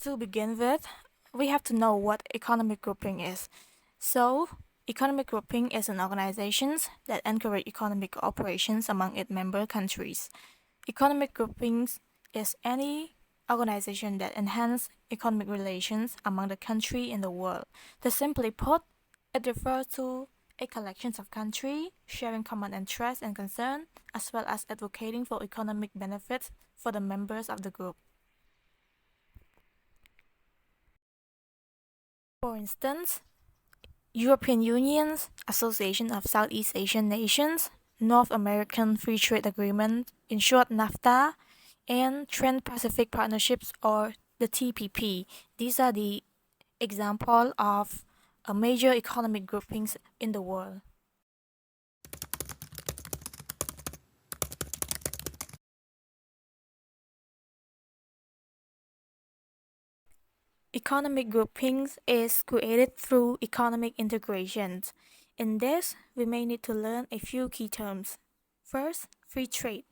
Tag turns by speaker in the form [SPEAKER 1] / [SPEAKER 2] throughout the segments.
[SPEAKER 1] To begin with, we have to know what economic grouping is. So, economic grouping is an organization that encourage economic operations among its member countries. Economic groupings is any organization that enhance economic relations among the country in the world. To simply put, it refers to a collection of countries sharing common interests and concern, as well as advocating for economic benefits for the members of the group. For instance, European Union's Association of Southeast Asian Nations, North American Free Trade Agreement, in short NAFTA, and Trans-Pacific Partnerships or the TPP. These are the example of major economic groupings in the world. Economic groupings is created through economic integrations. In this, we may need to learn a few key terms. First, free trade.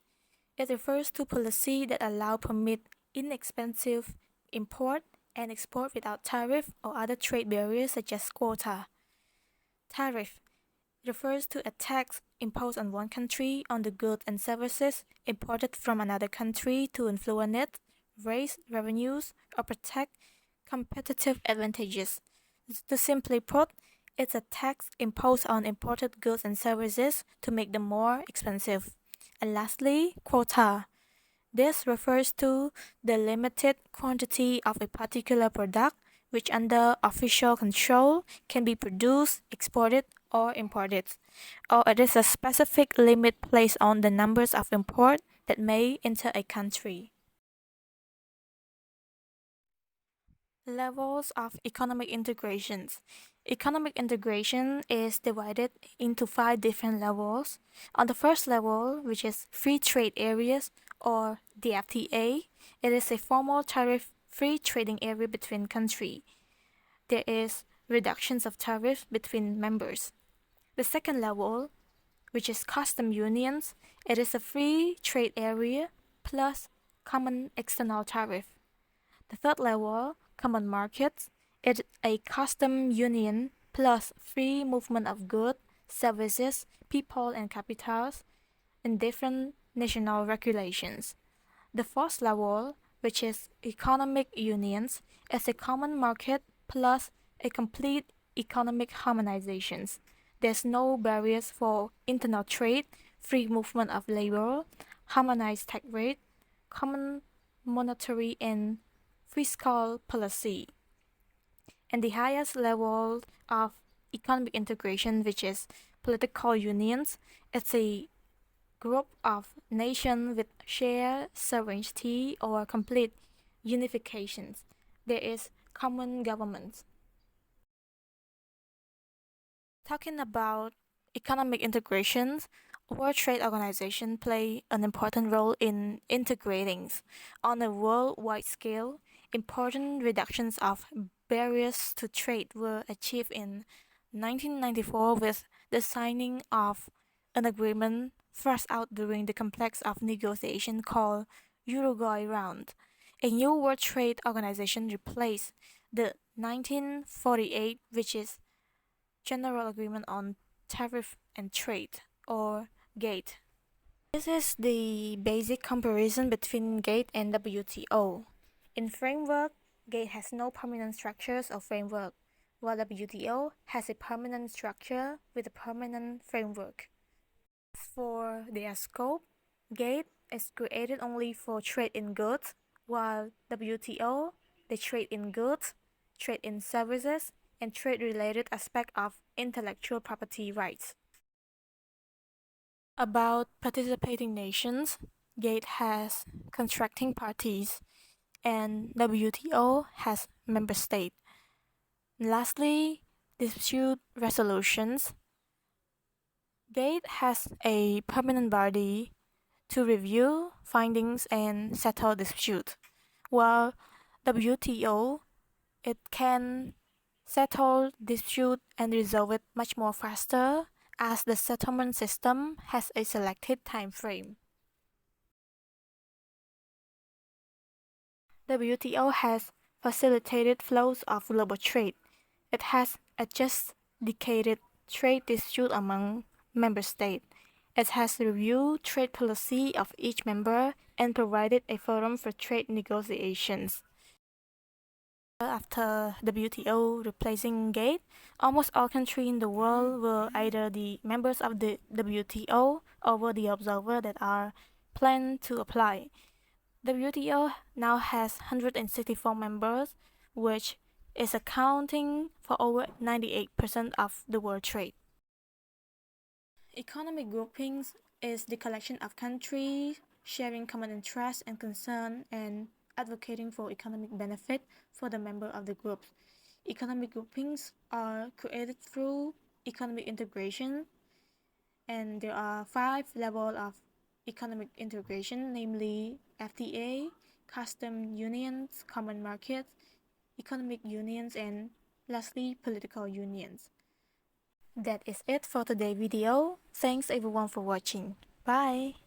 [SPEAKER 1] It refers to policy that permit inexpensive import and export without tariff or other trade barriers such as quota. Tariff refers to a tax imposed on one country on the goods and services imported from another country to influence it, raise revenues, or protect competitive advantages. To simply put, it's a tax imposed on imported goods and services to make them more expensive. And lastly, quota. This refers to the limited quantity of a particular product which under official control can be produced, exported, or imported. Or it is a specific limit placed on the numbers of import that may enter a country. Levels of economic integrations. Economic integration is divided into 5 different levels. On the first level, which is free trade areas or the FTA, it is a formal tariff-free trading area between countries. There is reductions of tariffs between members. The second level, which is custom unions, it is a free trade area plus common external tariff. The third level, common markets, is a custom union plus free movement of goods, services, people, and capitals in different national regulations. The fourth level, which is economic unions, is a common market plus a complete economic harmonizations. There's no barriers for internal trade, free movement of labor, harmonized tax rate, common monetary and fiscal policy. And the highest level of economic integration, which is political unions, it's a group of nations with shared sovereignty or complete unifications. There is common government. Talking about economic integrations, World Trade Organization play an important role in integrating. On a worldwide scale, important reductions of barriers to trade were achieved in 1994 with the signing of an agreement thrust out during the complex of negotiation called Uruguay Round. A new World Trade Organization replaced the 1948, which is General Agreement on Tariff and Trade, or GATE. This is the basic comparison between GATE and WTO. In framework, GATE has no permanent structures or framework, while WTO has a permanent structure with a permanent framework. For their scope, GATE is created only for trade in goods, while WTO, they trade in goods, trade in services, and trade-related aspect of intellectual property rights. About participating nations, GATE has contracting parties, and WTO has member states. Lastly, dispute resolutions. GATE has a permanent body to review findings and settle disputes, while WTO, it can settle dispute and resolve it much more faster as the settlement system has a selected time frame. WTO has facilitated flows of global trade. It has adjudicated trade disputes among member states. It has reviewed trade policy of each member and provided a forum for trade negotiations. After WTO replacing GATE, almost all countries in the world were either the members of the WTO or were the observers that are planned to apply. WTO now has 164 members, which is accounting for over 98% of the world trade. Economic groupings is the collection of countries sharing common interests and concern and advocating for economic benefit for the member of the groups. Economic groupings are created through economic integration, and there are 5 levels of economic integration, namely FTA, custom unions, common markets, economic unions, and lastly, political unions. That is it for today's video. Thanks everyone for watching. Bye!